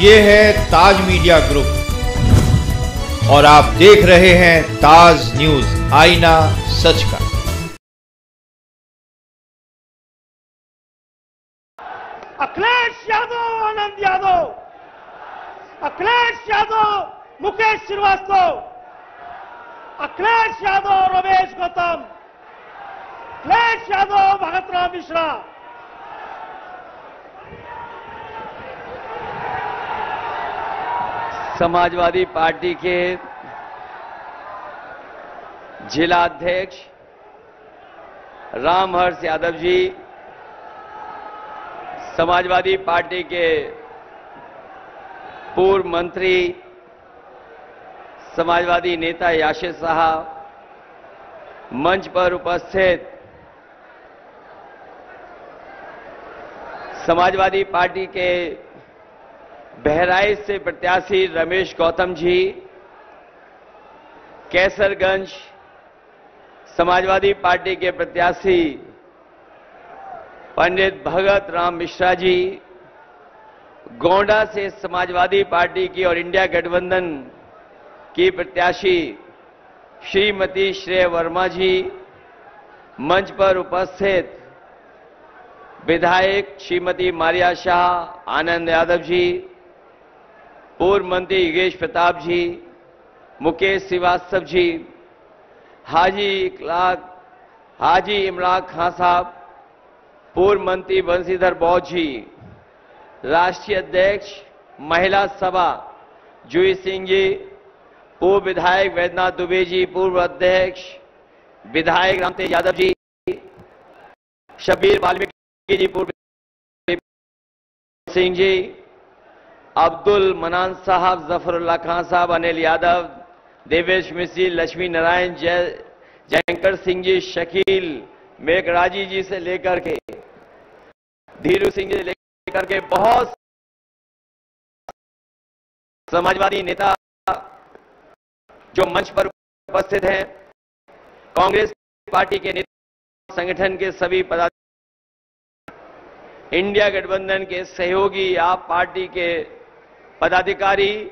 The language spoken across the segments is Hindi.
ये है ताज मीडिया ग्रुप और आप देख रहे हैं ताज न्यूज, आईना सच का। अखिलेश यादव, आनंद यादव, अखिलेश यादव, मुकेश श्रीवास्तव, अखिलेश यादव, रमेश गौतम, अखिलेश यादव, भगत राम मिश्रा। समाजवादी पार्टी के जिला अध्यक्ष रामहर्ष यादव जी, समाजवादी पार्टी के पूर्व मंत्री समाजवादी नेता याशिर साहब, मंच पर उपस्थित समाजवादी पार्टी के बहराइच से प्रत्याशी रमेश गौतम जी, कैसरगंज समाजवादी पार्टी के प्रत्याशी पंडित भगत राम मिश्रा जी, गोंडा से समाजवादी पार्टी की और इंडिया गठबंधन की प्रत्याशी श्रीमती श्रेय वर्मा जी, मंच पर उपस्थित विधायक श्रीमती मारिया शाह, आनंद यादव जी, पूर्व मंत्री योगेश प्रताप जी, मुकेश श्रीवास्तव जी, हाजी इमरान खान साहब, पूर्व मंत्री बंशीधर बौद्ध जी, राष्ट्रीय अध्यक्ष महिला सभा जूही सिंह जी, पूर्व विधायक वैद्यनाथ दुबे जी, पूर्व अध्यक्ष विधायक रामतेज यादव जी, शब्बीर वाल्मीकि जी, पूर्व सिंह जी, अब्दुल मनान साहब, जफरुल्लाह खान साहब, अनिल यादव, देवेश मिश्री, लक्ष्मी नारायण, जयंकर सिंह जी, शकील मेघराजी जी से लेकर के धीरू सिंह जी से लेकर के बहुत समाजवादी नेता जो मंच पर उपस्थित हैं, कांग्रेस पार्टी के नेता, संगठन के सभी पदाधिकारी, इंडिया गठबंधन के सहयोगी, आप पार्टी के पदाधिकारी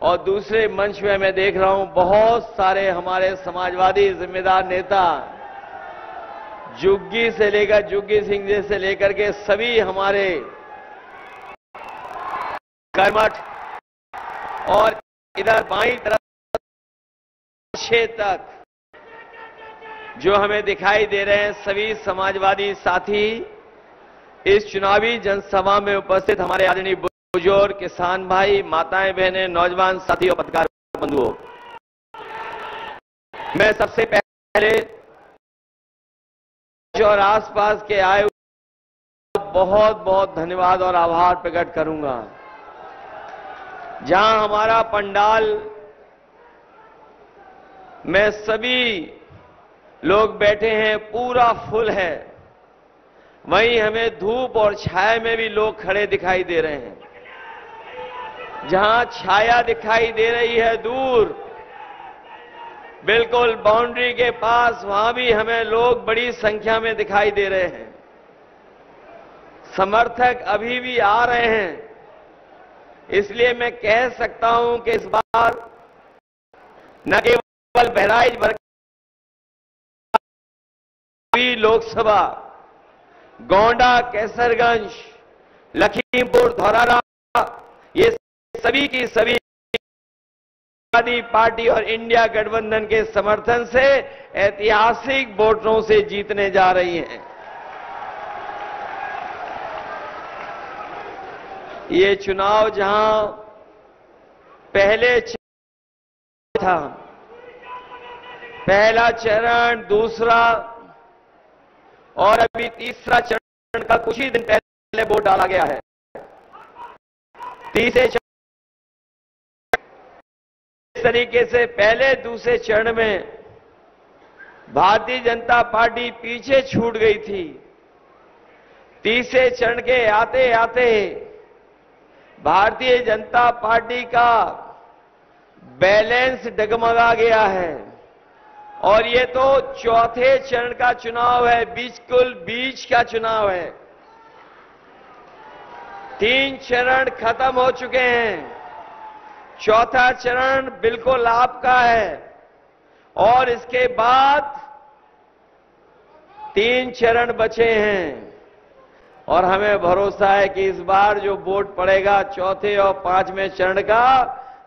और दूसरे मंच में मैं देख रहा हूं बहुत सारे हमारे समाजवादी जिम्मेदार नेता, जुग्गी से लेकर जुग्गी सिंह जी से लेकर के सभी हमारे कर्मठ, और इधर बाईं तरफ तक जो हमें दिखाई दे रहे हैं सभी समाजवादी साथी, इस चुनावी जनसभा में उपस्थित हमारे आदरणीय बुजुर्ग, किसान भाई, माताएं, बहनें, नौजवान साथी और पत्रकार बंधुओं, मैं सबसे पहले और आसपास के आए बहुत बहुत धन्यवाद और आभार प्रकट करूंगा। जहां हमारा पंडाल में सभी लोग बैठे हैं, पूरा फुल है, वहीं हमें धूप और छाया में भी लोग खड़े दिखाई दे रहे हैं। जहां छाया दिखाई दे रही है दूर, बिल्कुल बाउंड्री के पास, वहां भी हमें लोग बड़ी संख्या में दिखाई दे रहे हैं। समर्थक अभी भी आ रहे हैं, इसलिए मैं कह सकता हूं कि इस बार न केवल बहराइच लोकसभा, गोंडा, कैसरगंज, लखीमपुर, धौरारा, ये सभी की सभी समाजवादी पार्टी और इंडिया गठबंधन के समर्थन से ऐतिहासिक वोटों से जीतने जा रही हैं। ये चुनाव जहां पहले था, पहला चरण, दूसरा और अभी तीसरा चरण का कुछ ही दिन पहले वोट डाला गया है। तीसरे चरण इस तरीके से पहले दूसरे चरण में भारतीय जनता पार्टी पीछे छूट गई थी। तीसरे चरण के आते आते भारतीय जनता पार्टी का बैलेंस डगमगा गया है और ये तो चौथे चरण का चुनाव है, बिल्कुल बीच का चुनाव है। 3 चरण खत्म हो चुके हैं, चौथा चरण बिल्कुल आपका है और इसके बाद 3 चरण बचे हैं और हमें भरोसा है कि इस बार जो वोट पड़ेगा चौथे और 5वें चरण का,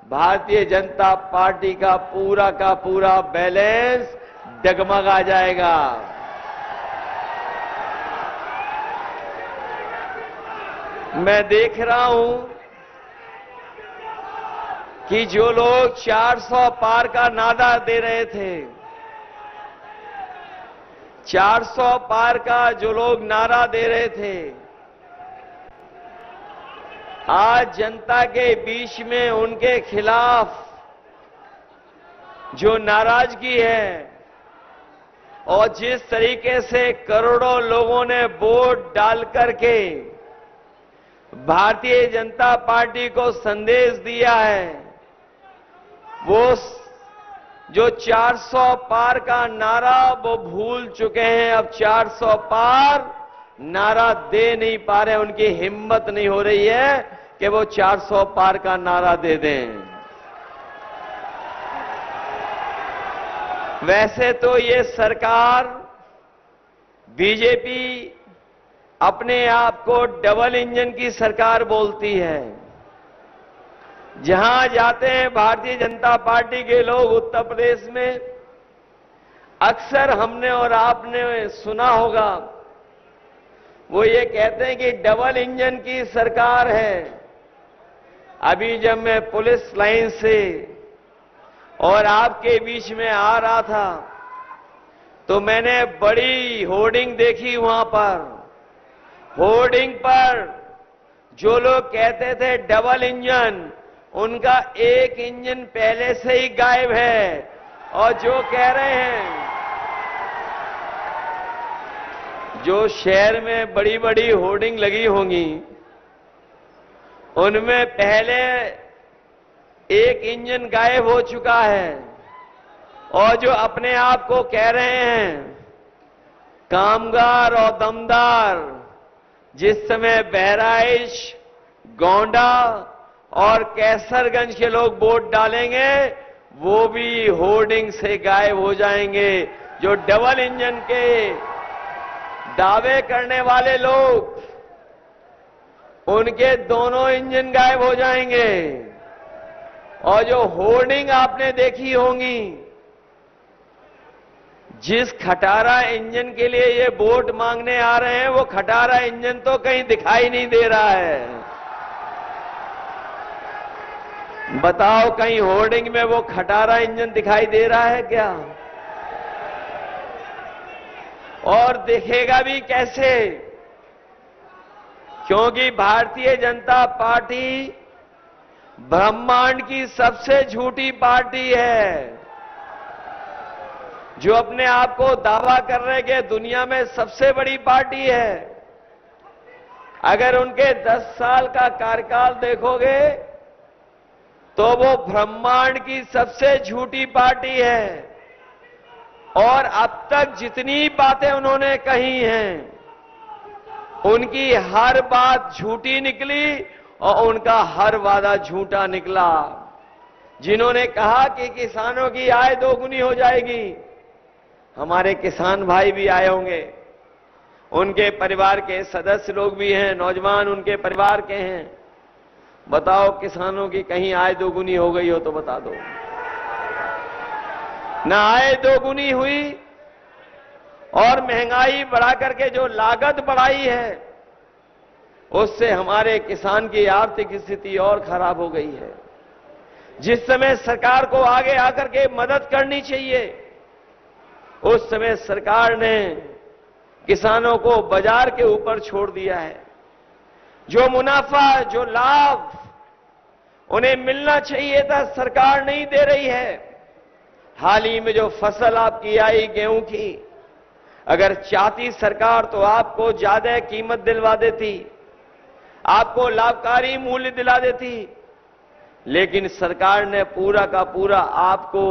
भारतीय जनता पार्टी का पूरा बैलेंस डगमगा जाएगा। मैं देख रहा हूं कि जो लोग 400 पार का नारा दे रहे थे, 400 पार का जो लोग नारा दे रहे थे, आज जनता के बीच में उनके खिलाफ जो नाराजगी है और जिस तरीके से करोड़ों लोगों ने वोट डाल करके भारतीय जनता पार्टी को संदेश दिया है, वो जो 400 पार का नारा वो भूल चुके हैं। अब 400 पार नारा दे नहीं पा रहे, उनकी हिम्मत नहीं हो रही है कि वो 400 पार का नारा दे दें। वैसे तो ये सरकार बीजेपी अपने आप को डबल इंजन की सरकार बोलती है। जहां जाते हैं भारतीय जनता पार्टी के लोग उत्तर प्रदेश में, अक्सर हमने और आपने सुना होगा, वो ये कहते हैं कि डबल इंजन की सरकार है। अभी जब मैं पुलिस लाइन से और आपके बीच में आ रहा था तो मैंने बड़ी होर्डिंग देखी। वहां पर होर्डिंग पर जो लोग कहते थे डबल इंजन, उनका एक इंजन पहले से ही गायब है। और जो कह रहे हैं, जो शहर में बड़ी बड़ी होर्डिंग लगी होंगी उनमें पहले एक इंजन गायब हो चुका है। और जो अपने आप को कह रहे हैं कामगार और दमदार, जिस समय बहराइच, गोंडा और कैसरगंज के लोग वोट डालेंगे, वो भी होर्डिंग से गायब हो जाएंगे। जो डबल इंजन के दावे करने वाले लोग, उनके दोनों इंजन गायब हो जाएंगे। और जो होर्डिंग आपने देखी होंगी, जिस खटारा इंजन के लिए ये वोट मांगने आ रहे हैं, वो खटारा इंजन तो कहीं दिखाई नहीं दे रहा है। बताओ, कहीं होर्डिंग में वो खटारा इंजन दिखाई दे रहा है क्या? और दिखेगा भी कैसे? क्योंकि भारतीय जनता पार्टी ब्रह्मांड की सबसे झूठी पार्टी है, जो अपने आप को दावा कर रहे कि दुनिया में सबसे बड़ी पार्टी है। अगर उनके 10 साल का कार्यकाल देखोगे तो वो ब्रह्मांड की सबसे झूठी पार्टी है। और अब तक जितनी बातें उन्होंने कही हैं, उनकी हर बात झूठी निकली और उनका हर वादा झूठा निकला। जिन्होंने कहा कि किसानों की आय दोगुनी हो जाएगी, हमारे किसान भाई भी आए होंगे, उनके परिवार के सदस्य लोग भी हैं, नौजवान उनके परिवार के हैं। बताओ, किसानों की कहीं आय दोगुनी हो गई हो तो बता दो। ना आय दोगुनी हुई, और महंगाई बढ़ा करके जो लागत बढ़ाई है, उससे हमारे किसान की आर्थिक स्थिति और खराब हो गई है। जिस समय सरकार को आगे आकर के मदद करनी चाहिए, उस समय सरकार ने किसानों को बाजार के ऊपर छोड़ दिया है। जो मुनाफा, जो लाभ उन्हें मिलना चाहिए था, सरकार नहीं दे रही है। हाल ही में जो फसल आपकी आई गेहूं की, अगर चाहती सरकार तो आपको ज्यादा कीमत दिलवा देती, आपको लाभकारी मूल्य दिला देती। लेकिन सरकार ने पूरा का पूरा आपको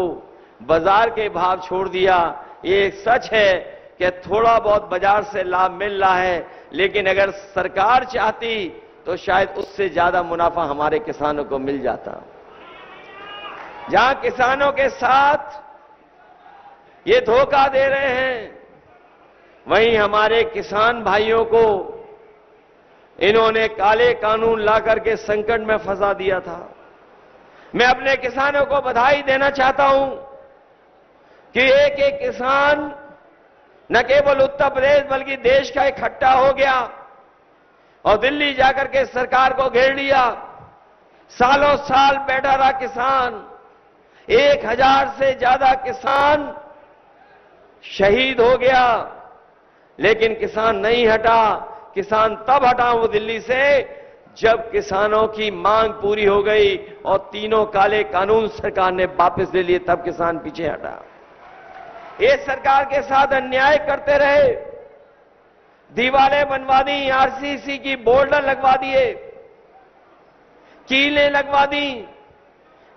बाजार के भाव छोड़ दिया। ये सच है कि थोड़ा बहुत बाजार से लाभ मिल रहा है, लेकिन अगर सरकार चाहती तो शायद उससे ज्यादा मुनाफा हमारे किसानों को मिल जाता। जहां किसानों के साथ ये धोखा दे रहे हैं, वहीं हमारे किसान भाइयों को इन्होंने काले कानून लाकर के संकट में फंसा दिया था। मैं अपने किसानों को बधाई देना चाहता हूं कि एक एक किसान न केवल उत्तर प्रदेश बल्कि देश का इकट्ठा हो गया और दिल्ली जाकर के सरकार को घेर लिया। सालों साल बैठा रहा किसान, 1000 से ज्यादा किसान शहीद हो गया, लेकिन किसान नहीं हटा। किसान तब हटा वो दिल्ली से जब किसानों की मांग पूरी हो गई और तीनों काले कानून सरकार ने वापस ले लिए, तब किसान पीछे हटा। ये सरकार के साथ अन्याय करते रहे, दीवारें बनवा दी, आरसीसी की बोर्डर लगवा दिए, कीलें लगवा दी।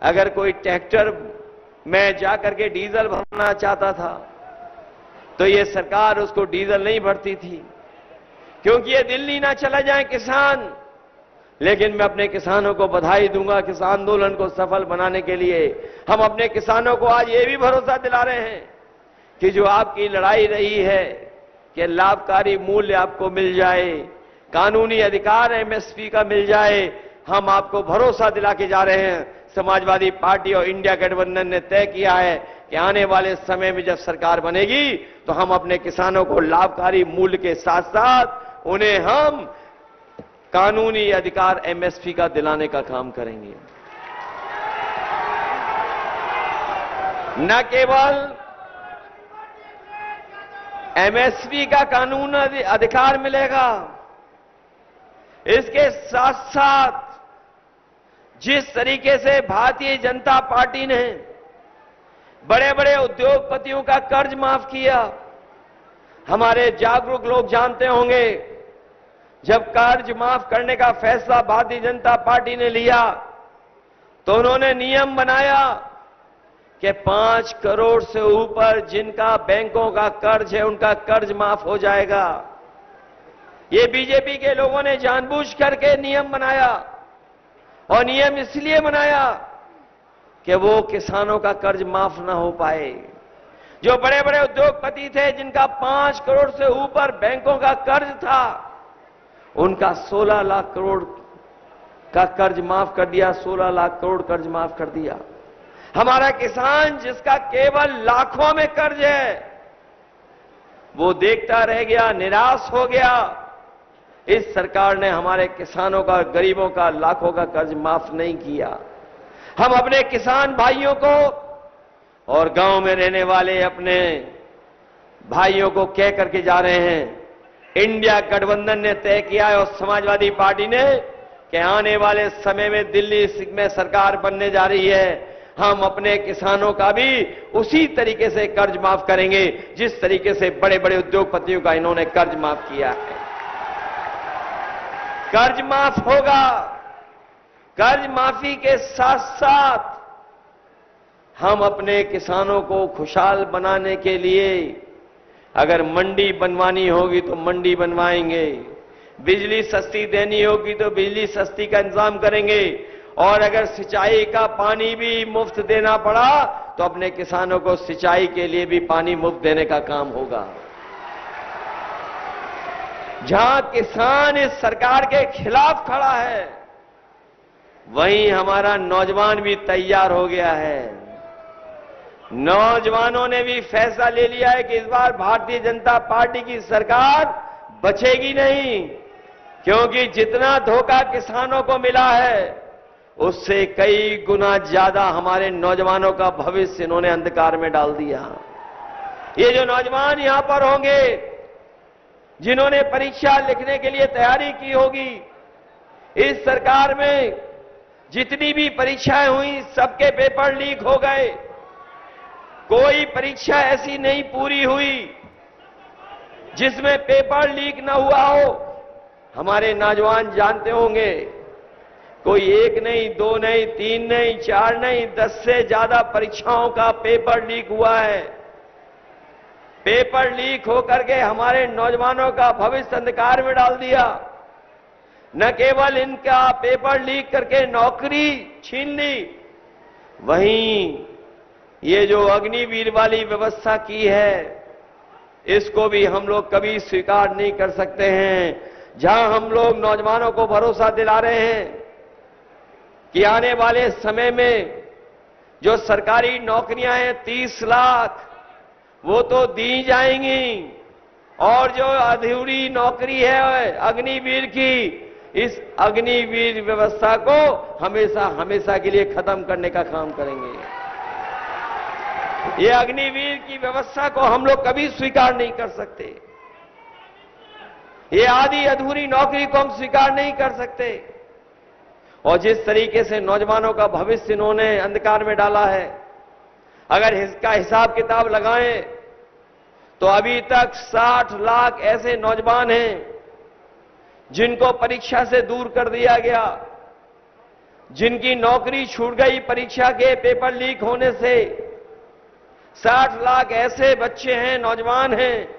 अगर कोई ट्रैक्टर में जाकर के डीजल भरना चाहता था तो ये सरकार उसको डीजल नहीं भरती थी, क्योंकि ये दिल्ली ना चला जाए किसान। लेकिन मैं अपने किसानों को बधाई दूंगा कि इस आंदोलन को सफल बनाने के लिए हम अपने किसानों को आज ये भी भरोसा दिला रहे हैं कि जो आपकी लड़ाई रही है कि लाभकारी मूल्य आपको मिल जाए, कानूनी अधिकार एमएसपी का मिल जाए, हम आपको भरोसा दिला के जा रहे हैं। समाजवादी पार्टी और इंडिया गठबंधन ने तय किया है कि आने वाले समय में जब सरकार बनेगी तो हम अपने किसानों को लाभकारी मूल्य के साथ साथ उन्हें हम कानूनी अधिकार एमएसपी का दिलाने का काम करेंगे। न केवल एमएसपी का कानून अधिकार मिलेगा, इसके साथ साथ जिस तरीके से भारतीय जनता पार्टी ने बड़े बड़े उद्योगपतियों का कर्ज माफ किया, हमारे जागरूक लोग जानते होंगे, जब कर्ज माफ करने का फैसला भारतीय जनता पार्टी ने लिया तो उन्होंने नियम बनाया कि 5 करोड़ से ऊपर जिनका बैंकों का कर्ज है उनका कर्ज माफ हो जाएगा। ये बीजेपी के लोगों ने जानबूझ करके नियम बनाया, और नियम इसलिए बनाया कि वो किसानों का कर्ज माफ ना हो पाए। जो बड़े बड़े उद्योगपति थे जिनका 5 करोड़ से ऊपर बैंकों का कर्ज था, उनका 16 लाख करोड़ का कर्ज माफ कर दिया, 16 लाख करोड़ कर्ज माफ कर दिया। हमारा किसान जिसका केवल लाखों में कर्ज है, वो देखता रह गया, निराश हो गया। इस सरकार ने हमारे किसानों का, गरीबों का लाखों का कर्ज माफ नहीं किया। हम अपने किसान भाइयों को और गांव में रहने वाले अपने भाइयों को कह करके जा रहे हैं, इंडिया गठबंधन ने तय किया है और समाजवादी पार्टी ने कि आने वाले समय में दिल्ली में सरकार बनने जा रही है, हम अपने किसानों का भी उसी तरीके से कर्ज माफ करेंगे जिस तरीके से बड़े बड़े उद्योगपतियों का इन्होंने कर्ज माफ किया है। कर्ज माफ होगा। कर्ज माफी के साथ साथ हम अपने किसानों को खुशहाल बनाने के लिए अगर मंडी बनवानी होगी तो मंडी बनवाएंगे, बिजली सस्ती देनी होगी तो बिजली सस्ती का इंतजाम करेंगे, और अगर सिंचाई का पानी भी मुफ्त देना पड़ा तो अपने किसानों को सिंचाई के लिए भी पानी मुफ्त देने का काम होगा। जहां किसान इस सरकार के खिलाफ खड़ा है, वहीं हमारा नौजवान भी तैयार हो गया है। नौजवानों ने भी फैसला ले लिया है कि इस बार भारतीय जनता पार्टी की सरकार बचेगी नहीं, क्योंकि जितना धोखा किसानों को मिला है उससे कई गुना ज्यादा हमारे नौजवानों का भविष्य इन्होंने अंधकार में डाल दिया। ये जो नौजवान यहां पर होंगे जिन्होंने परीक्षा लिखने के लिए तैयारी की होगी, इस सरकार में जितनी भी परीक्षाएं हुई सबके पेपर लीक हो गए, कोई परीक्षा ऐसी नहीं पूरी हुई जिसमें पेपर लीक न हुआ हो। हमारे नौजवान जानते होंगे, कोई 1 नहीं, 2 नहीं, 3 नहीं, 4 नहीं, 10 से ज्यादा परीक्षाओं का पेपर लीक हुआ है। पेपर लीक होकर के हमारे नौजवानों का भविष्य अंधकार में डाल दिया। न केवल इनका पेपर लीक करके नौकरी छीन ली, वहीं ये जो अग्निवीर वाली व्यवस्था की है, इसको भी हम लोग कभी स्वीकार नहीं कर सकते हैं। जहां हम लोग नौजवानों को भरोसा दिला रहे हैं कि आने वाले समय में जो सरकारी नौकरियां हैं 30 लाख, वो तो दी जाएंगी, और जो अधूरी नौकरी है अग्निवीर की, इस अग्निवीर व्यवस्था को हमेशा हमेशा के लिए खत्म करने का काम करेंगे। ये अग्निवीर की व्यवस्था को हम लोग कभी स्वीकार नहीं कर सकते। ये आधी अधूरी नौकरी को हम स्वीकार नहीं कर सकते। और जिस तरीके से नौजवानों का भविष्य इन्होंने अंधकार में डाला है, अगर इसका हिसाब किताब लगाएं तो अभी तक 60 लाख ऐसे नौजवान हैं जिनको परीक्षा से दूर कर दिया गया, जिनकी नौकरी छूट गई परीक्षा के पेपर लीक होने से। 60 लाख ऐसे बच्चे हैं, नौजवान हैं,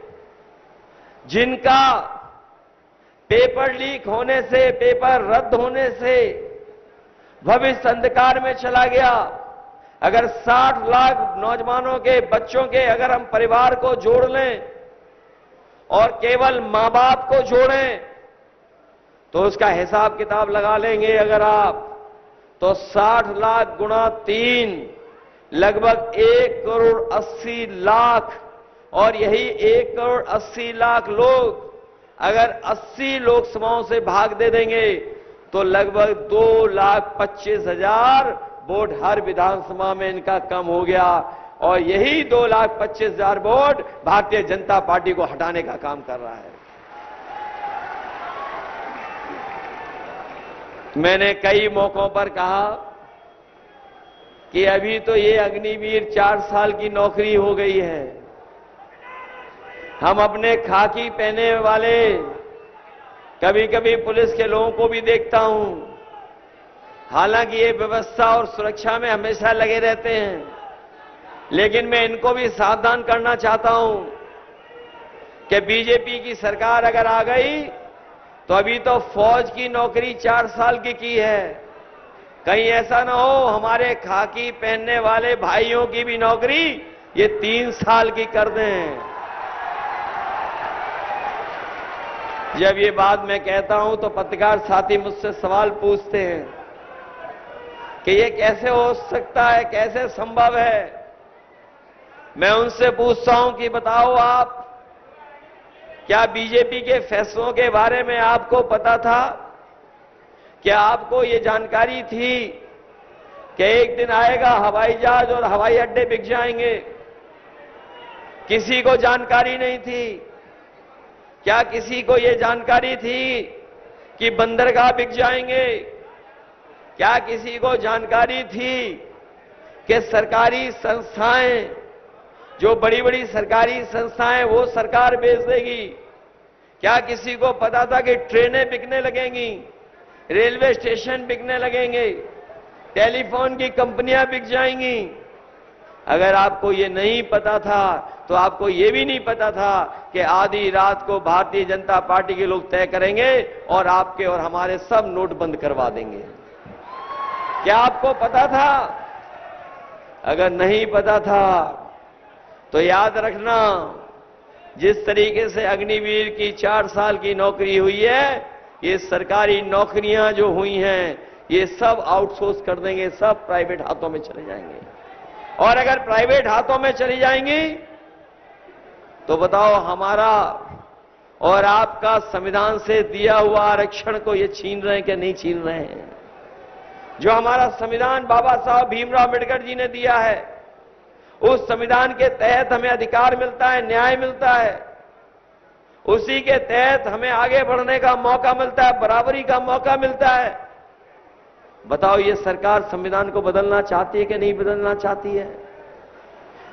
जिनका पेपर लीक होने से, पेपर रद्द होने से भविष्य अंधकार में चला गया। अगर 60 लाख नौजवानों के बच्चों के अगर हम परिवार को जोड़ लें और केवल मां बाप को जोड़ें तो उसका हिसाब किताब लगा लेंगे अगर आप, तो 60 लाख गुणा 3 लगभग 1 करोड़ 80 लाख, और यही 1 करोड़ 80 लाख लोग अगर 80 लोकसभाओं से भाग दे देंगे तो लगभग 2,25,000 वोट हर विधानसभा में इनका कम हो गया। और यही 2,25,000 वोट भारतीय जनता पार्टी को हटाने का काम कर रहा है। मैंने कई मौकों पर कहा कि अभी तो ये अग्निवीर 4 साल की नौकरी हो गई है। हम अपने खाकी पहने वाले कभी कभी पुलिस के लोगों को भी देखता हूं, हालांकि ये व्यवस्था और सुरक्षा में हमेशा लगे रहते हैं, लेकिन मैं इनको भी सावधान करना चाहता हूं कि बीजेपी की सरकार अगर आ गई तो अभी तो फौज की नौकरी 4 साल की है, कहीं ऐसा ना हो हमारे खाकी पहनने वाले भाइयों की भी नौकरी ये 3 साल की कर दें। जब ये बात मैं कहता हूं तो पत्रकार साथी मुझसे सवाल पूछते हैं कि ये कैसे हो सकता है, कैसे संभव है। मैं उनसे पूछता हूं कि बताओ आप, क्या बीजेपी के फैसलों के बारे में आपको पता था? क्या आपको ये जानकारी थी कि एक दिन आएगा हवाई जहाज और हवाई अड्डे बिक जाएंगे? किसी को जानकारी नहीं थी। क्या किसी को ये जानकारी थी कि बंदरगाह बिक जाएंगे? क्या किसी को जानकारी थी कि सरकारी संस्थाएं, जो बड़ी बड़ी सरकारी संस्थाएं वो सरकार बेच देगी? क्या किसी को पता था कि ट्रेनें बिकने लगेंगी, रेलवे स्टेशन बिकने लगेंगे, टेलीफोन की कंपनियां बिक जाएंगी? अगर आपको ये नहीं पता था तो आपको ये भी नहीं पता था कि आधी रात को भारतीय जनता पार्टी के लोग तय करेंगे और आपके और हमारे सब नोट बंद करवा देंगे। क्या आपको पता था? अगर नहीं पता था तो याद रखना, जिस तरीके से अग्निवीर की 4 साल की नौकरी हुई है, ये सरकारी नौकरियां जो हुई हैं ये सब आउटसोर्स कर देंगे, सब प्राइवेट हाथों में चले जाएंगे। और अगर प्राइवेट हाथों में चली जाएंगी तो बताओ हमारा और आपका संविधान से दिया हुआ आरक्षण को ये छीन रहे हैं कि नहीं छीन रहे हैं? जो हमारा संविधान बाबा साहब भीमराव अम्बेडकर जी ने दिया है, उस संविधान के तहत हमें अधिकार मिलता है, न्याय मिलता है, उसी के तहत हमें आगे बढ़ने का मौका मिलता है, बराबरी का मौका मिलता है। बताओ ये सरकार संविधान को बदलना चाहती है कि नहीं बदलना चाहती है?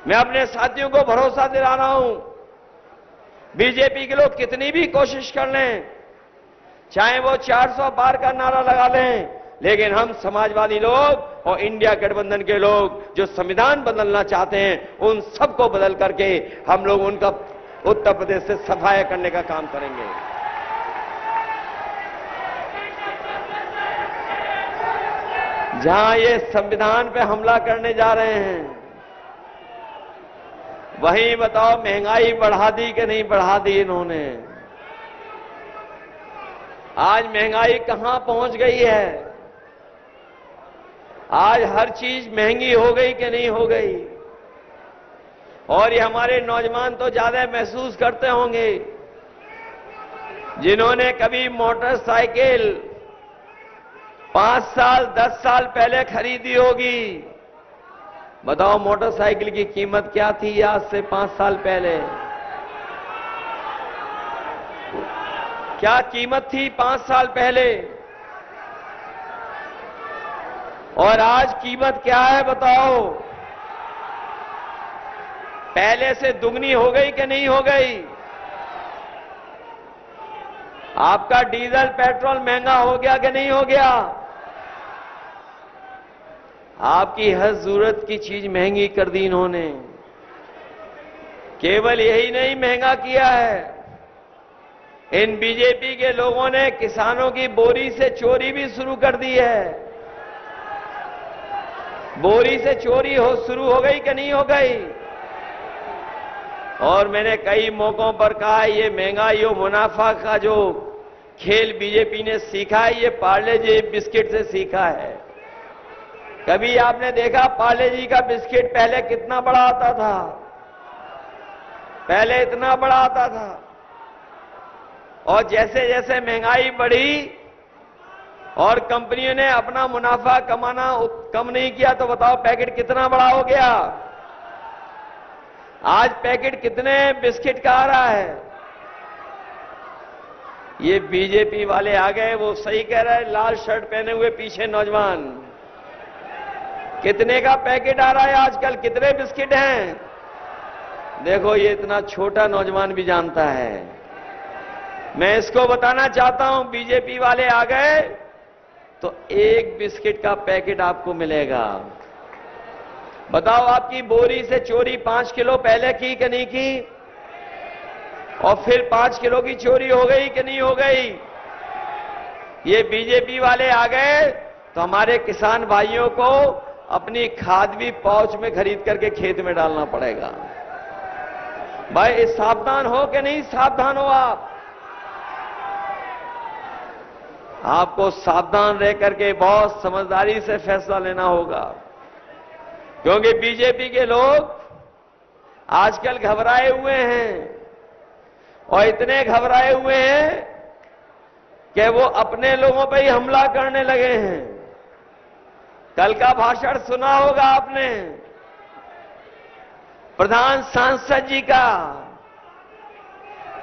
मैं अपने साथियों को भरोसा दिला रहा हूं, बीजेपी के लोग कितनी भी कोशिश कर लें, चाहे वो 400 पार का नारा लगा लें, लेकिन हम समाजवादी लोग और इंडिया गठबंधन के लोग जो संविधान बदलना चाहते हैं, उन सबको बदल करके हम लोग उनका उत्तर प्रदेश से सफाया करने का काम करेंगे। जहां ये संविधान पे हमला करने जा रहे हैं, वहीं बताओ महंगाई बढ़ा दी कि नहीं बढ़ा दी इन्होंने? आज महंगाई कहां पहुंच गई है? आज हर चीज महंगी हो गई कि नहीं हो गई? और ये हमारे नौजवान तो ज्यादा महसूस करते होंगे, जिन्होंने कभी मोटरसाइकिल 5 साल 10 साल पहले खरीदी होगी। बताओ मोटरसाइकिल की कीमत क्या थी आज से 5 साल पहले? क्या कीमत थी 5 साल पहले? और आज कीमत क्या है बताओ? पहले से दुगनी हो गई कि नहीं हो गई? आपका डीजल पेट्रोल महंगा हो गया कि नहीं हो गया? आपकी हर जरूरत की चीज महंगी कर दी इन्होंने। केवल यही नहीं महंगा किया है, इन बीजेपी के लोगों ने किसानों की बोरी से चोरी भी शुरू कर दी है। बोरी से चोरी शुरू हो गई कि नहीं हो गई? और मैंने कई मौकों पर कहा, ये महंगाई और मुनाफा का जो खेल बीजेपी ने सीखा है, ये पार्ले जी बिस्किट से सीखा है। कभी आपने देखा पार्ले जी का बिस्किट पहले कितना बड़ा आता था? पहले इतना बड़ा आता था, और जैसे जैसे महंगाई बढ़ी और कंपनियों ने अपना मुनाफा कमाना कम नहीं किया, तो बताओ पैकेट कितना बड़ा हो गया? आज पैकेट कितने बिस्किट का आ रहा है? ये बीजेपी वाले आ गए, वो सही कह रहे हैं, लाल शर्ट पहने हुए पीछे नौजवान। कितने का पैकेट आ रहा है आजकल? कितने बिस्किट हैं? देखो ये इतना छोटा नौजवान भी जानता है। मैं इसको बताना चाहता हूं, बीजेपी वाले आ गए तो 1 बिस्किट का पैकेट आपको मिलेगा। बताओ आपकी बोरी से चोरी 5 किलो पहले की कि नहीं की? और फिर 5 किलो की चोरी हो गई कि नहीं हो गई? ये बीजेपी वाले आ गए तो हमारे किसान भाइयों को अपनी खाद भी पाउच में खरीद करके खेत में डालना पड़ेगा। भाई सावधान हो कि नहीं सावधान हो आप? आपको सावधान रह करके बहुत समझदारी से फैसला लेना होगा, क्योंकि बीजेपी के लोग आजकल घबराए हुए हैं, और इतने घबराए हुए हैं कि वो अपने लोगों पर ही हमला करने लगे हैं। कल का भाषण सुना होगा आपने प्रधान सांसद जी का।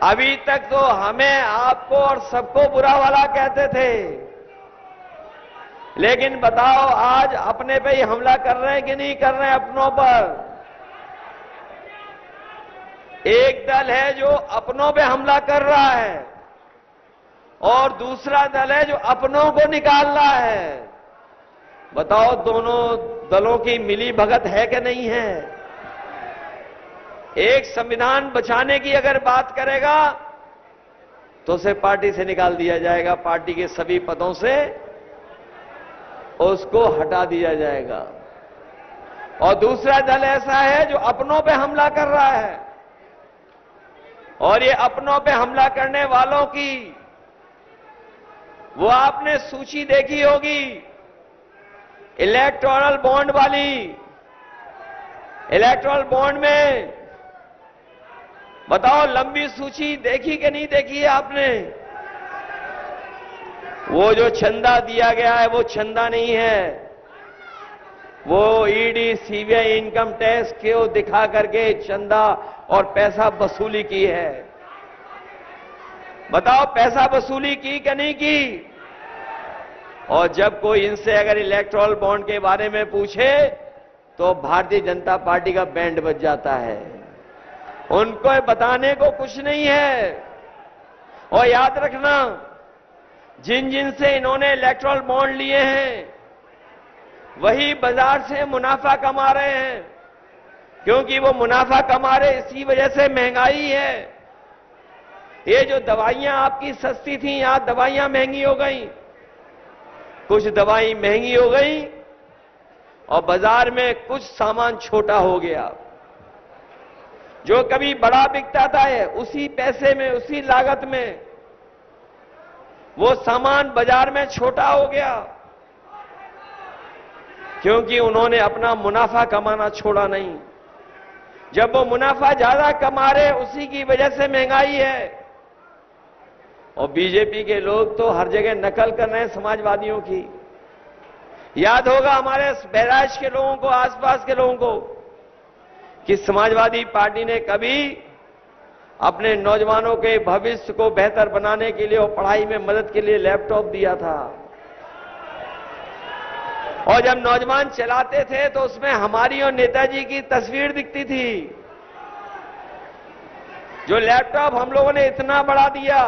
अभी तक तो हमें, आपको और सबको बुरा वाला कहते थे, लेकिन बताओ आज अपने पे ही हमला कर रहे हैं कि नहीं कर रहे हैं अपनों पर? एक दल है जो अपनों पे हमला कर रहा है, और दूसरा दल है जो अपनों को निकाल रहा है। बताओ दोनों दलों की मिली भगत है कि नहीं है? एक संविधान बचाने की अगर बात करेगा तो उसे पार्टी से निकाल दिया जाएगा, पार्टी के सभी पदों से उसको हटा दिया जाएगा। और दूसरा दल ऐसा है जो अपनों पे हमला कर रहा है, और ये अपनों पे हमला करने वालों की वो आपने सूची देखी होगी, इलेक्टोरल बॉन्ड वाली। इलेक्टोरल बॉन्ड में बताओ लंबी सूची देखी कि नहीं देखी है आपने? वो जो चंदा दिया गया है वो चंदा नहीं है, वो ईडी सीबीआई इनकम टैक्स को दिखा करके चंदा और पैसा वसूली की है। बताओ पैसा वसूली की कि नहीं की? और जब कोई इनसे अगर इलेक्टोरल बॉन्ड के बारे में पूछे तो भारतीय जनता पार्टी का बैंड बज जाता है। उनको बताने को कुछ नहीं है। और याद रखना, जिन जिन से इन्होंने इलेक्टोरल बॉन्ड लिए हैं वही बाजार से मुनाफा कमा रहे हैं, क्योंकि वो मुनाफा कमा रहे इसी वजह से महंगाई है। ये जो दवाइयां आपकी सस्ती थी, आज दवाइयां महंगी हो गई। कुछ दवाई महंगी हो गई और बाजार में कुछ सामान छोटा हो गया। जो कभी बड़ा बिकता था उसी पैसे में, उसी लागत में वो सामान बाजार में छोटा हो गया, क्योंकि उन्होंने अपना मुनाफा कमाना छोड़ा नहीं। जब वो मुनाफा ज्यादा कमा रहे, उसी की वजह से महंगाई है। और बीजेपी के लोग तो हर जगह नकल कर रहे हैं समाजवादियों की। याद होगा हमारे बहराइच के लोगों को, आसपास के लोगों को, कि समाजवादी पार्टी ने कभी अपने नौजवानों के भविष्य को बेहतर बनाने के लिए और पढ़ाई में मदद के लिए लैपटॉप दिया था। और जब नौजवान चलाते थे तो उसमें हमारी और नेताजी की तस्वीर दिखती थी। जो लैपटॉप हम लोगों ने इतना बड़ा दिया,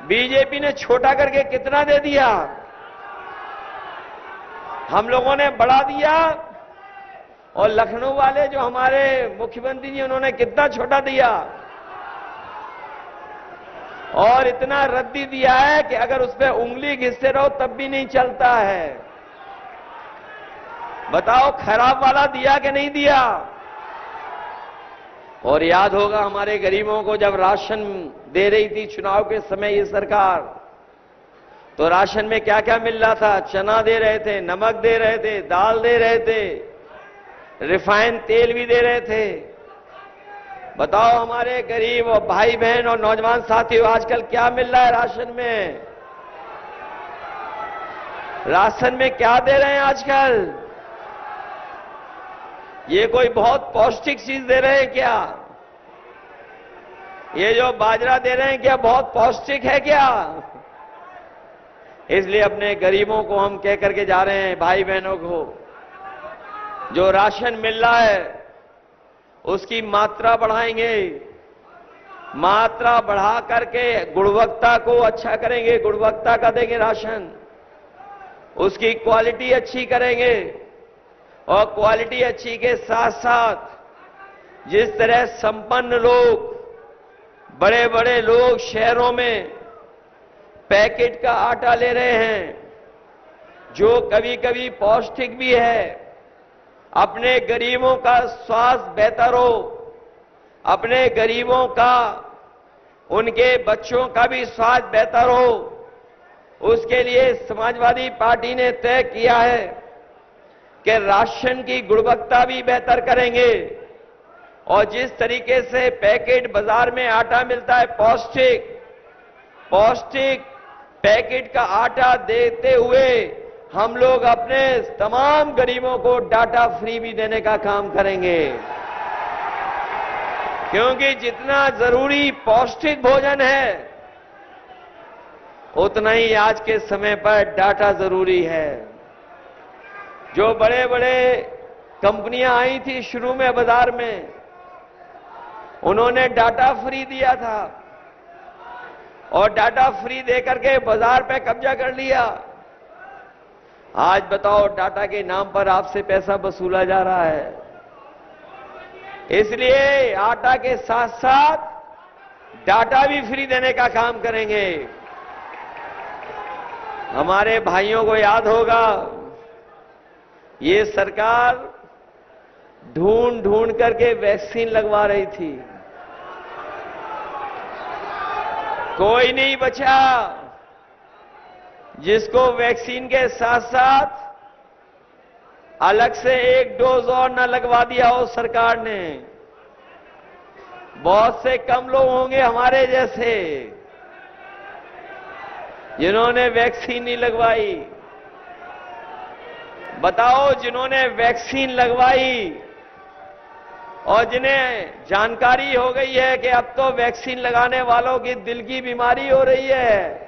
बीजेपी ने छोटा करके कितना दे दिया? हम लोगों ने बढ़ा दिया। और लखनऊ वाले जो हमारे मुख्यमंत्री जी, उन्होंने कितना छोटा दिया। और इतना रद्दी दिया है कि अगर उस पर उंगली घिसते रहो तब भी नहीं चलता है। बताओ खराब वाला दिया कि नहीं दिया? और याद होगा हमारे गरीबों को जब राशन दे रही थी चुनाव के समय ये सरकार, तो राशन में क्या क्या मिल रहा था? चना दे रहे थे, नमक दे रहे थे, दाल दे रहे थे, रिफाइंड तेल भी दे रहे थे। बताओ हमारे गरीब और भाई बहन और नौजवान साथियों, आजकल क्या मिल रहा है राशन में? राशन में क्या दे रहे हैं आजकल? ये कोई बहुत पौष्टिक चीज दे रहे हैं क्या? ये जो बाजरा दे रहे हैं क्या बहुत पौष्टिक है क्या? इसलिए अपने गरीबों को हम कह करके जा रहे हैं, भाई बहनों को, जो राशन मिल रहा है उसकी मात्रा बढ़ाएंगे। मात्रा बढ़ा करके गुणवत्ता को अच्छा करेंगे, गुणवत्ता का देंगे राशन, उसकी क्वालिटी अच्छी करेंगे। और क्वालिटी अच्छी के साथ साथ जिस तरह संपन्न लोग, बड़े बड़े लोग शहरों में पैकेट का आटा ले रहे हैं, जो कभी कभी पौष्टिक भी है, अपने गरीबों का स्वास्थ्य बेहतर हो, अपने गरीबों का, उनके बच्चों का भी स्वास्थ्य बेहतर हो, उसके लिए समाजवादी पार्टी ने तय किया है कि राशन की गुणवत्ता भी बेहतर करेंगे। और जिस तरीके से पैकेट बाजार में आटा मिलता है पौष्टिक पैकेट का आटा देते हुए हम लोग अपने तमाम गरीबों को डाटा फ्री भी देने का काम करेंगे। क्योंकि जितना जरूरी पौष्टिक भोजन है, उतना ही आज के समय पर डाटा जरूरी है। जो बड़े बड़े कंपनियां आई थी शुरू में बाजार में, उन्होंने डाटा फ्री दिया था और डाटा फ्री देकर के बाजार पे कब्जा कर लिया। आज बताओ डाटा के नाम पर आपसे पैसा वसूला जा रहा है। इसलिए आटा के साथ साथ डाटा भी फ्री देने का काम करेंगे। हमारे भाइयों को याद होगा, ये सरकार ढूंढ ढूंढ करके वैक्सीन लगवा रही थी, कोई नहीं बचा जिसको वैक्सीन के साथ साथ अलग से एक डोज और न लगवा दिया हो सरकार ने। बहुत से कम लोग होंगे हमारे जैसे जिन्होंने वैक्सीन नहीं लगवाई। बताओ जिन्होंने वैक्सीन लगवाई और जिन्हें जानकारी हो गई है कि अब तो वैक्सीन लगाने वालों की दिल की बीमारी हो रही है,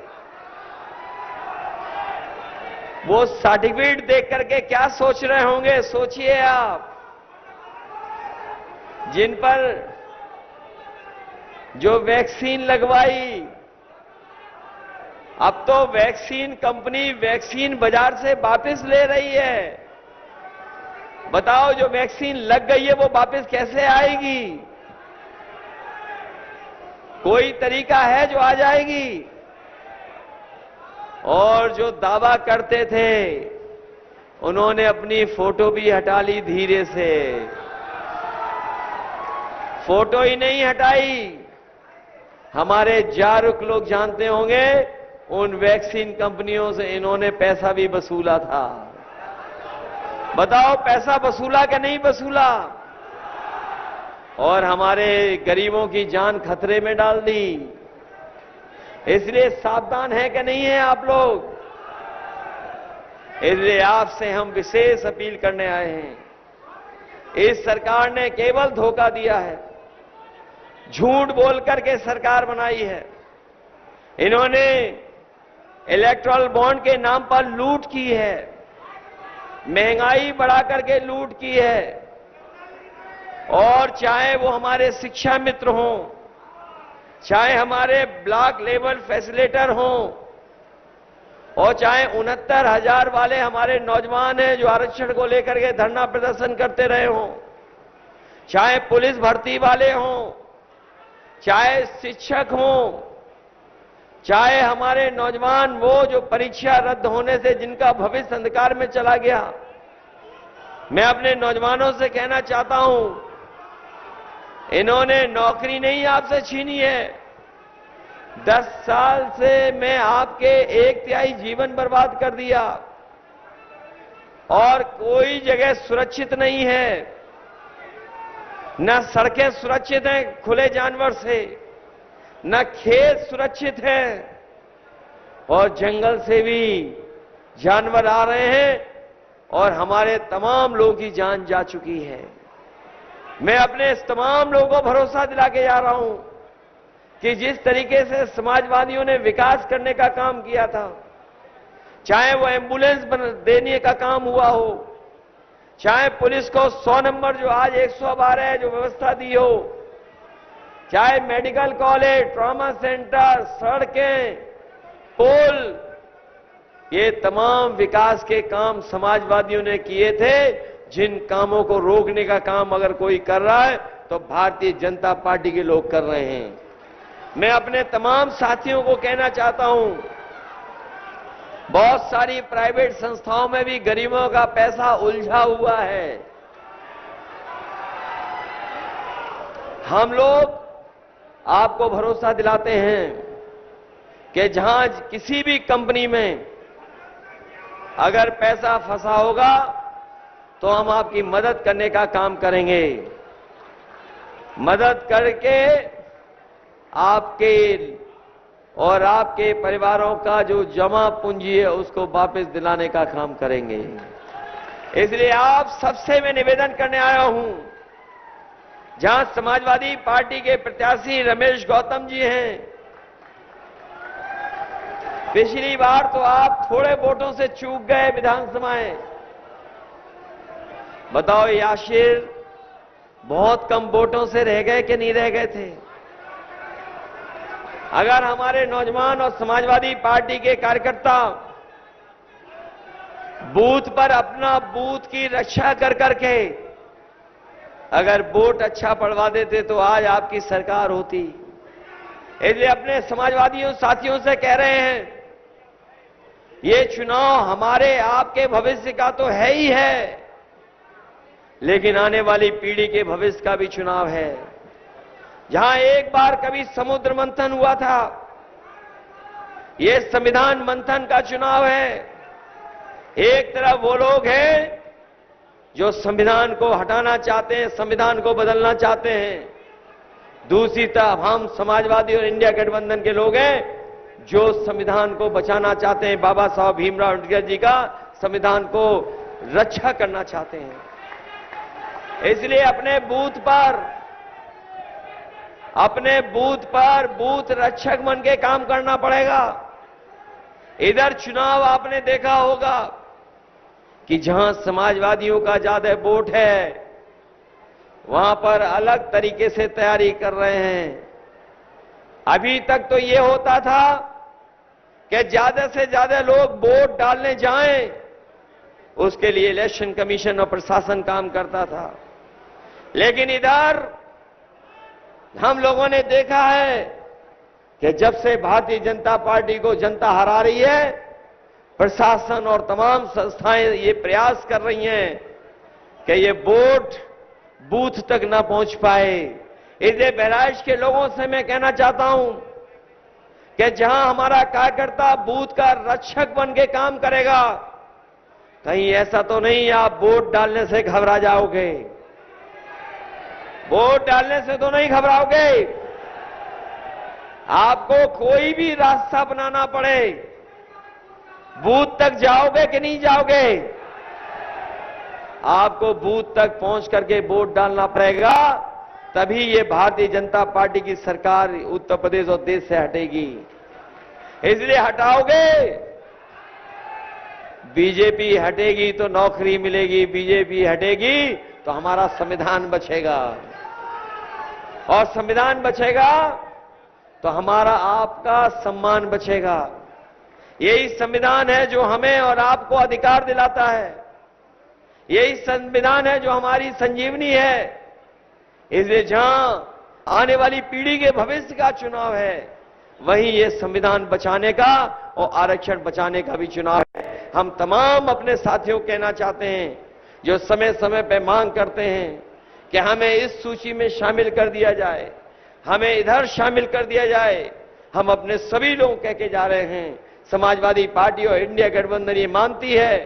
वो सर्टिफिकेट देख करके क्या सोच रहे होंगे? सोचिए आप। जिन पर जो वैक्सीन लगवाई, अब तो वैक्सीन कंपनी वैक्सीन बाजार से वापस ले रही है। बताओ जो वैक्सीन लग गई है वो वापस कैसे आएगी? कोई तरीका है जो आ जाएगी? और जो दावा करते थे उन्होंने अपनी फोटो भी हटा ली धीरे से। फोटो ही नहीं हटाई, हमारे जागरूक लोग जानते होंगे उन वैक्सीन कंपनियों से इन्होंने पैसा भी वसूला था। बताओ पैसा वसूला कि नहीं वसूला? और हमारे गरीबों की जान खतरे में डाल दी। इसलिए सावधान है कि नहीं है आप लोग? इसलिए आपसे हम विशेष अपील करने आए हैं। इस सरकार ने केवल धोखा दिया है, झूठ बोल करके सरकार बनाई है। इन्होंने इलेक्टोरल बॉन्ड के नाम पर लूट की है, महंगाई बढ़ा करके लूट की है। और चाहे वो हमारे शिक्षा मित्र हों, चाहे हमारे ब्लॉक लेवल फैसिलिटेटर हों, और चाहे 69,000 वाले हमारे नौजवान हैं जो आरक्षण को लेकर के धरना प्रदर्शन करते रहे हों, चाहे पुलिस भर्ती वाले हों, चाहे शिक्षक हों, चाहे हमारे नौजवान वो जो परीक्षा रद्द होने से जिनका भविष्य अंधकार में चला गया। मैं अपने नौजवानों से कहना चाहता हूं, इन्होंने नौकरी नहीं आपसे छीनी है। 10 साल से मैं आपके 1/3 जीवन बर्बाद कर दिया और कोई जगह सुरक्षित नहीं है। न सड़कें सुरक्षित हैं खुले जानवर से, न खेत सुरक्षित हैं, और जंगल से भी जानवर आ रहे हैं और हमारे तमाम लोगों की जान जा चुकी है। मैं अपने इस तमाम लोगों को भरोसा दिला के जा रहा हूं कि जिस तरीके से समाजवादियों ने विकास करने का काम किया था, चाहे वो एम्बुलेंस देने का काम हुआ हो, चाहे पुलिस को 100 नंबर जो आज 112 है जो व्यवस्था दी हो, चाहे मेडिकल कॉलेज, ट्रॉमा सेंटर, सड़कें, पुल, ये तमाम विकास के काम समाजवादियों ने किए थे। जिन कामों को रोकने का काम अगर कोई कर रहा है तो भारतीय जनता पार्टी के लोग कर रहे हैं। मैं अपने तमाम साथियों को कहना चाहता हूं, बहुत सारी प्राइवेट संस्थाओं में भी गरीबों का पैसा उलझा हुआ है। हम लोग आपको भरोसा दिलाते हैं कि जहां किसी भी कंपनी में अगर पैसा फंसा होगा तो हम आपकी मदद करने का काम करेंगे। मदद करके आपके और आपके परिवारों का जो जमा पूंजी है उसको वापस दिलाने का काम करेंगे। इसलिए आप सबसे मैं निवेदन करने आया हूं, जहां समाजवादी पार्टी के प्रत्याशी रमेश गौतम जी हैं, पिछली बार तो आप थोड़े वोटों से चूक गए विधानसभाएं। बताओ याशिर बहुत कम वोटों से रह गए कि नहीं रह गए थे? अगर हमारे नौजवान और समाजवादी पार्टी के कार्यकर्ता बूथ पर अपना बूथ की रक्षा कर करके अगर वोट अच्छा पड़वा देते तो आज आपकी सरकार होती। इसलिए अपने समाजवादियों साथियों से कह रहे हैं, ये चुनाव हमारे आपके भविष्य का तो है ही है, लेकिन आने वाली पीढ़ी के भविष्य का भी चुनाव है। जहां एक बार कभी समुद्र मंथन हुआ था, ये संविधान मंथन का चुनाव है। एक तरफ वो लोग हैं जो संविधान को हटाना चाहते हैं, संविधान को बदलना चाहते हैं, दूसरी तरफ हम समाजवादी और इंडिया गठबंधन के लोग हैं जो संविधान को बचाना चाहते हैं, बाबा साहब भीमराव अम्बेडकर जी का संविधान को रक्षा करना चाहते हैं। इसलिए अपने बूथ पर बूथ रक्षक बन के काम करना पड़ेगा। इधर चुनाव आपने देखा होगा कि जहां समाजवादियों का ज्यादा वोट है वहां पर अलग तरीके से तैयारी कर रहे हैं। अभी तक तो ये होता था कि ज्यादा से ज्यादा लोग वोट डालने जाएं, उसके लिए इलेक्शन कमीशन और प्रशासन काम करता था। लेकिन इधर हम लोगों ने देखा है कि जब से भारतीय जनता पार्टी को जनता हरा रही है, प्रशासन और तमाम संस्थाएं ये प्रयास कर रही हैं कि ये वोट बूथ तक ना पहुंच पाए। इसलिए बहराइच के लोगों से मैं कहना चाहता हूं कि जहां हमारा कार्यकर्ता बूथ का रक्षक बन के काम करेगा, कहीं ऐसा तो नहीं आप वोट डालने से घबरा जाओगे। वोट डालने से तो नहीं घबराओगे। आपको कोई भी रास्ता बनाना पड़े, बूथ तक जाओगे कि नहीं जाओगे? आपको बूथ तक पहुंच करके वोट डालना पड़ेगा, तभी ये भारतीय जनता पार्टी की सरकार उत्तर प्रदेश और देश से हटेगी। इसलिए हटाओगे, बीजेपी हटेगी तो नौकरी मिलेगी, बीजेपी हटेगी तो हमारा संविधान बचेगा, और संविधान बचेगा तो हमारा आपका सम्मान बचेगा। यही संविधान है जो हमें और आपको अधिकार दिलाता है। यही संविधान है जो हमारी संजीवनी है। इसलिए जहां आने वाली पीढ़ी के भविष्य का चुनाव है, वहीं ये संविधान बचाने का और आरक्षण बचाने का भी चुनाव है। हम तमाम अपने साथियों को कहना चाहते हैं जो समय समय पर मांग करते हैं कि हमें इस सूची में शामिल कर दिया जाए, हमें इधर शामिल कर दिया जाए। हम अपने सभी लोग कह के जा रहे हैं, समाजवादी पार्टी और इंडिया गठबंधन ये मानती है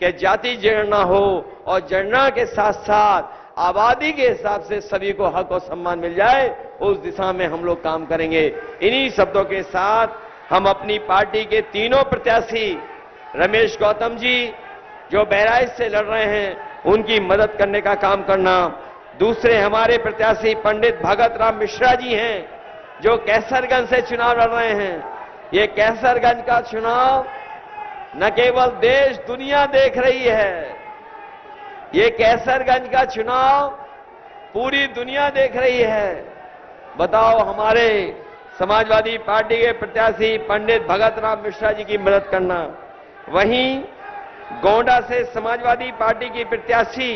कि जाति जनगणना हो और जनगणना के साथ साथ आबादी के हिसाब से सभी को हक और सम्मान मिल जाए, उस दिशा में हम लोग काम करेंगे। इन्हीं शब्दों के साथ हम अपनी पार्टी के तीनों प्रत्याशी रमेश गौतम जी जो बहराइच से लड़ रहे हैं, उनकी मदद करने का काम करना। दूसरे हमारे प्रत्याशी पंडित भगत राम मिश्रा जी हैं जो कैसरगंज से चुनाव लड़ रहे हैं। ये कैसरगंज का चुनाव न केवल देश दुनिया देख रही है, ये कैसरगंज का चुनाव पूरी दुनिया देख रही है। बताओ, हमारे समाजवादी पार्टी के प्रत्याशी पंडित भगत राम मिश्रा जी की मदद करना। वहीं गोंडा से समाजवादी पार्टी की प्रत्याशी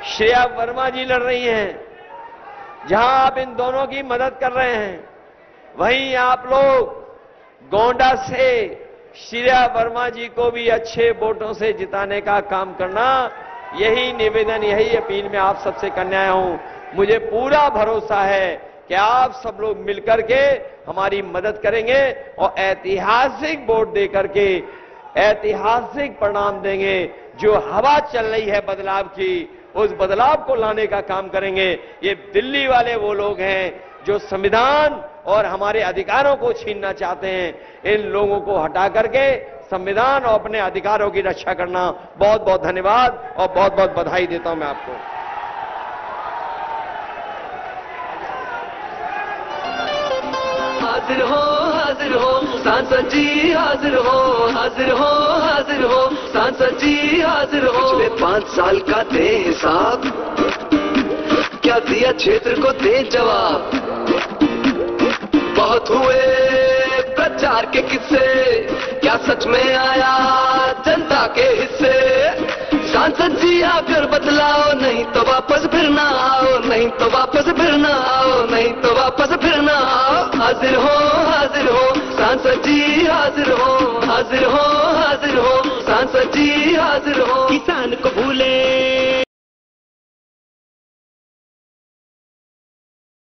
श्रेया वर्मा जी लड़ रही हैं। जहां आप इन दोनों की मदद कर रहे हैं, वहीं आप लोग गोंडा से श्रेया वर्मा जी को भी अच्छे वोटों से जिताने का काम करना। यही निवेदन, यही अपील मैं आप सबसे करने आया हूं। मुझे पूरा भरोसा है कि आप सब लोग मिलकर के हमारी मदद करेंगे और ऐतिहासिक वोट देकर के ऐतिहासिक परिणाम देंगे। जो हवा चल रही है बदलाव की, उस बदलाव को लाने का काम करेंगे। ये दिल्ली वाले वो लोग हैं जो संविधान और हमारे अधिकारों को छीनना चाहते हैं। इन लोगों को हटा करके संविधान और अपने अधिकारों की रक्षा करना। बहुत बहुत धन्यवाद और बहुत बहुत बधाई देता हूं मैं आपको। हाजिर हो सांसद जी, हाजिर हो सांसद जी, हाजिर हो। पिछले 5 साल का दे हिसाब, क्या दिया क्षेत्र को दे जवाब। बहुत हुए प्रचार के किस्से, क्या सच में आया जनता के हिस्से। सांसद जी आकर बदलाओ, नहीं तो वापस फिर ना आओ, नहीं तो वापस फिर ना आओ, नहीं तो वापस फिर ना आओ। हाजिर हो सांसद जी, हाजिर हो सांसद जी,